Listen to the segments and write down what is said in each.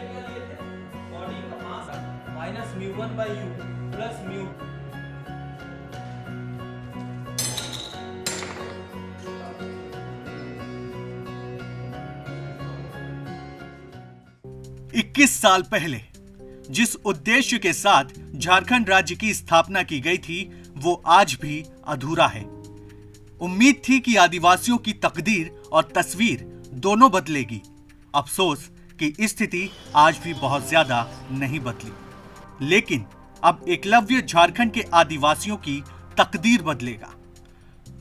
क्या लिए थे? बॉडी का मास माइनस μ1 बाई u प्लस μ 21 साल पहले जिस उद्देश्य के साथ झारखंड राज्य की स्थापना की गई थी वो आज भी अधूरा है। उम्मीद थी कि आदिवासियों की तकदीर और तस्वीर दोनों बदलेगी। अफसोस कि स्थिति आज भी बहुत ज्यादा नहीं बदली। लेकिन अब एकलव्य झारखंड के आदिवासियों की तकदीर बदलेगा।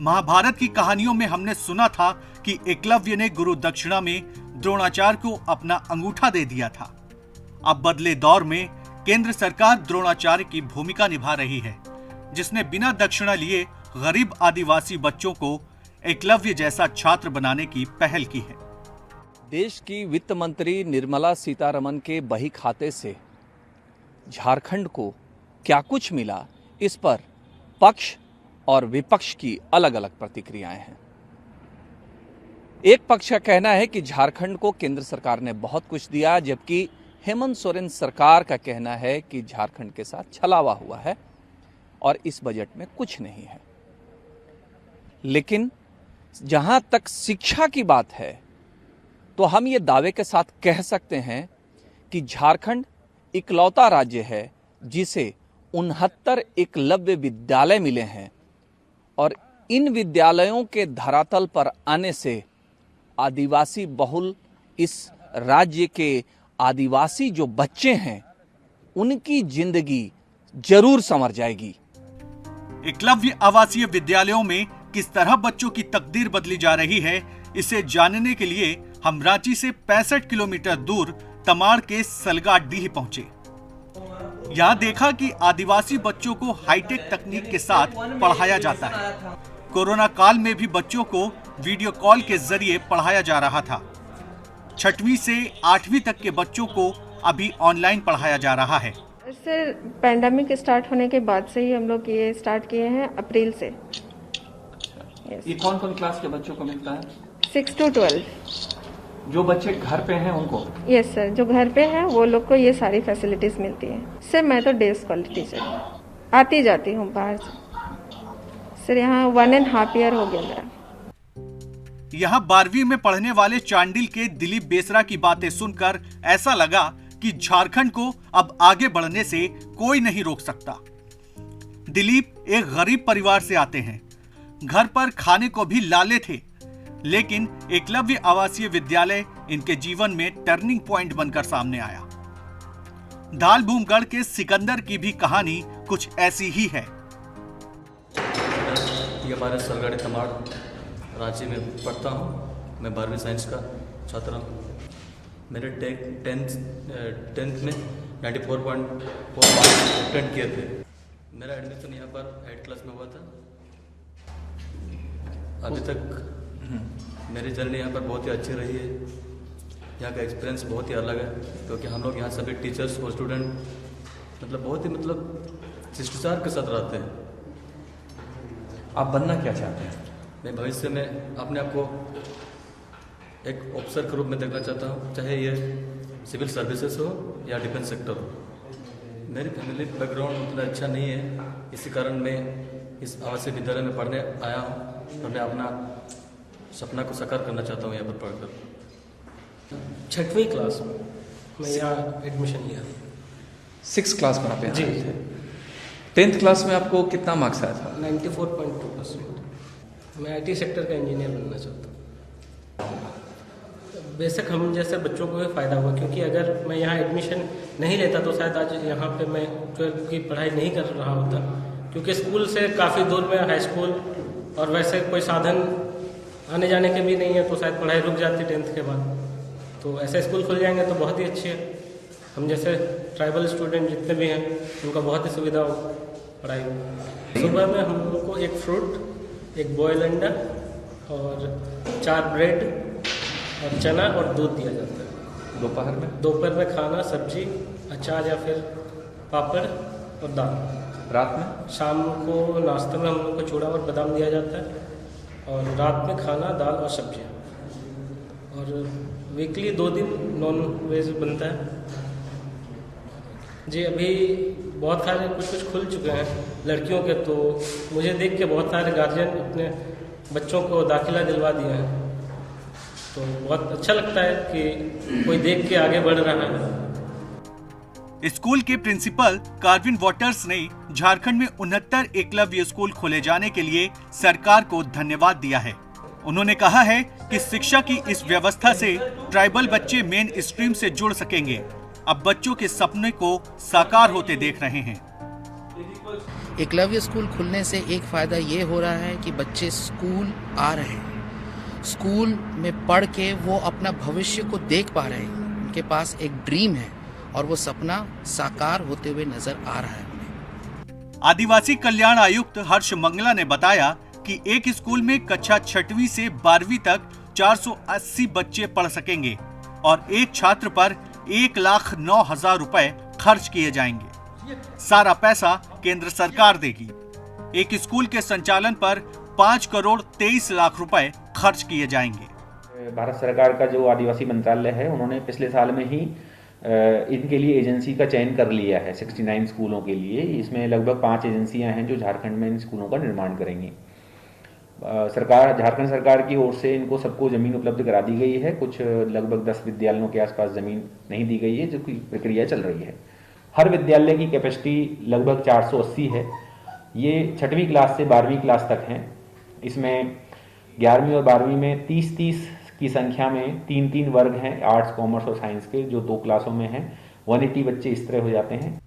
महाभारत की कहानियों में हमने सुना था कि एकलव्य ने गुरु दक्षिणा में द्रोणाचार्य को अपना अंगूठा दे दिया था। अब बदले दौर में केंद्र सरकार द्रोणाचार्य की भूमिका निभा रही है, जिसने बिना दक्षिणा लिए गरीब आदिवासी बच्चों को एकलव्य जैसा छात्र बनाने की पहल की है। देश की वित्त मंत्री निर्मला सीतारमण के बही खाते से झारखंड को क्या कुछ मिला, इस पर पक्ष और विपक्ष की अलग अलग प्रतिक्रियाएं हैं। एक पक्ष का कहना है कि झारखंड को केंद्र सरकार ने बहुत कुछ दिया, जबकि हेमंत सोरेन सरकार का कहना है कि झारखंड के साथ छलावा हुआ है और इस बजट में कुछ नहीं है। लेकिन जहां तक शिक्षा की बात है तो हम ये दावे के साथ कह सकते हैं कि झारखंड इकलौता राज्य है जिसे 69 एकलव्य विद्यालय मिले हैं और इन विद्यालयों के धरातल पर आने से आदिवासी बहुल इस राज्य के आदिवासी जो बच्चे हैं उनकी जिंदगी जरूर संवर जाएगी। एकलव्य आवासीय विद्यालयों में किस तरह बच्चों की तकदीर बदली जा रही है, इसे जानने के लिए हम रांची से 65 किलोमीटर दूर तमाड़ के सलगाडीह पहुंचे। यहाँ देखा कि आदिवासी बच्चों को हाईटेक तकनीक के साथ पढ़ाया जाता है। कोरोना काल में भी बच्चों को वीडियो कॉल के जरिए पढ़ाया जा रहा था। 6वीं से 8वीं तक के बच्चों को अभी ऑनलाइन पढ़ाया जा रहा है। सर, पैंडेमिक स्टार्ट होने के बाद से ही हम लोग ये स्टार्ट किए हैं, अप्रैल से। ये कौन कौन क्लास के बच्चों को मिलता है? 6 to 12। जो बच्चे घर पे हैं उनको? यस सर, जो घर पे हैं वो लोग को ये सारी फैसिलिटीज मिलती हैं। सर, मैं तो डे स्कॉलर टीचर हूँ, आती जाती हूँ बाहर से। सर, यहाँ 1.5 ईयर हो गया मेरा। यहाँ 12वीं में पढ़ने वाले चांडिल के दिलीप बेसरा की बातें सुनकर ऐसा लगा कि झारखंड को अब आगे बढ़ने से कोई नहीं रोक सकता। दिलीप एक गरीब परिवार से आते हैं। घर पर खाने को भी लाले थे, लेकिन एकलव्य आवासीय विद्यालय इनके जीवन में टर्निंग पॉइंट बनकर सामने आया। धालभूमगढ़ के सिकंदर की भी कहानी कुछ ऐसी ही है। ये हमारे सलगाड़ी तमाड़ रांची में पढ़ता हूँ। मैं 12वीं साइंस का छात्र हूँ। मेरे टेंथ में 94.4 अटेंड किए थे। मेरा एडमिशन यहाँ पर 8th क्लास में हुआ था। अभी तक मेरी जर्नी यहाँ पर बहुत ही अच्छी रही है। यहाँ का एक्सपीरियंस बहुत ही अलग है, क्योंकि हम लोग यहाँ सभी टीचर्स और स्टूडेंट बहुत ही शिष्टाचार के साथ रहते हैं। आप बनना क्या चाहते हैं? मैं भविष्य में अपने आप को एक ऑफिसर के रूप में देखना चाहता हूँ, चाहे ये सिविल सर्विसेज हो या डिफेंस सेक्टर हो। मेरी फैमिली बैकग्राउंड उतना अच्छा नहीं है, इसी कारण मैं इस आवासीय विद्यालय में पढ़ने आया हूँ और मैं अपना सपना को साकार करना चाहता हूँ यहाँ पर पढ़कर। 6वीं क्लास में मैं यहाँ एडमिशन लिया। 6th क्लास में आप यहाँ जी थे। 10th क्लास में आपको कितना मार्क्स आया था? 94.2%। मैं IT सेक्टर का इंजीनियर बनना चाहता हूँ। बेशक हम जैसे बच्चों को भी फ़ायदा हुआ, क्योंकि अगर मैं यहाँ एडमिशन नहीं लेता तो शायद आज यहाँ पे मैं 12th की पढ़ाई नहीं कर रहा होता, क्योंकि स्कूल से काफ़ी दूर में हाई स्कूल और वैसे कोई साधन आने जाने के भी नहीं है, तो शायद पढ़ाई रुक जाती 10th के बाद। तो ऐसे स्कूल खुल जाएंगे तो बहुत ही अच्छे है। हम जैसे ट्राइबल स्टूडेंट जितने भी हैं उनका बहुत ही सुविधा हो पढ़ाई में। सुबह में हम लोगों को एक फ्रूट, एक बॉयल अंडा और 4 ब्रेड और चना और दूध दिया जाता है। दोपहर में खाना, सब्जी, अचार या फिर पापड़ और दाल। रात में? शाम को नाश्ते में हम लोग को चूड़ा और बादाम दिया जाता है और रात में खाना, दाल और सब्जियाँ। और वीकली 2 दिन नॉन वेज बनता है जी। अभी बहुत सारे कुछ खुल चुके हैं लड़कियों के, तो मुझे देख के बहुत सारे गार्जियन अपने बच्चों को दाखिला दिलवा दिए हैं, तो बहुत अच्छा लगता है कि कोई देख के आगे बढ़ रहा है। स्कूल के प्रिंसिपल कार्विन वॉटर्स ने झारखंड में 69 एकलव्य स्कूल खोले जाने के लिए सरकार को धन्यवाद दिया है। उन्होंने कहा है कि शिक्षा की इस व्यवस्था से ट्राइबल बच्चे मेन स्ट्रीम से जुड़ सकेंगे। अब बच्चों के सपने को साकार होते देख रहे हैं। एकलव्य स्कूल खुलने से एक फ़ायदा ये हो रहा है कि बच्चे स्कूल आ रहे हैं, स्कूल में पढ़ के वो अपना भविष्य को देख पा रहे हैं, उनके पास एक ड्रीम है और वो सपना साकार होते हुए नजर आ रहा है। आदिवासी कल्याण आयुक्त हर्ष मंगला ने बताया कि एक स्कूल में कक्षा 6वीं से 12वीं तक 480 बच्चे पढ़ सकेंगे और एक छात्र पर 1,09,000 रुपए खर्च किए जाएंगे। सारा पैसा केंद्र सरकार देगी। एक स्कूल के संचालन पर 5 करोड़ 23 लाख रुपए खर्च किए जाएंगे। भारत सरकार का जो आदिवासी मंत्रालय है, उन्होंने पिछले साल में ही इनके लिए एजेंसी का चयन कर लिया है 69 स्कूलों के लिए। इसमें लगभग 5 एजेंसियां हैं जो झारखंड में इन स्कूलों का निर्माण करेंगी। झारखंड सरकार की ओर से इनको सबको ज़मीन उपलब्ध करा दी गई है। कुछ लगभग 10 विद्यालयों के आसपास ज़मीन नहीं दी गई है, जो कि प्रक्रिया चल रही है। हर विद्यालय की कैपेसिटी लगभग 480 है। ये 6वीं क्लास से 12वीं क्लास तक हैं। इसमें 11वीं और 12वीं में 30-30 की संख्या में 3-3 वर्ग हैं, आर्ट्स, कॉमर्स और साइंस के, जो 2 क्लासों में हैं। 180 बच्चे इस तरह हो जाते हैं।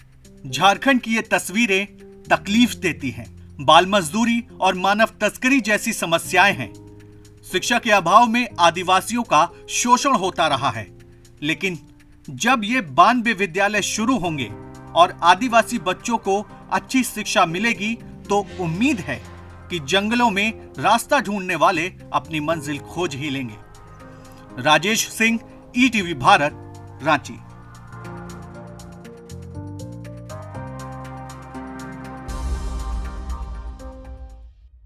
झारखंड की ये तस्वीरें तकलीफ देती हैं। बाल मजदूरी और मानव तस्करी जैसी समस्याएं हैं। शिक्षा के अभाव में आदिवासियों का शोषण होता रहा है। लेकिन जब ये 92 विद्यालय शुरू होंगे और आदिवासी बच्चों को अच्छी शिक्षा मिलेगी, तो उम्मीद है कि जंगलों में रास्ता ढूंढने वाले अपनी मंजिल खोज ही लेंगे। राजेश सिंह, ETV भारत, रांची।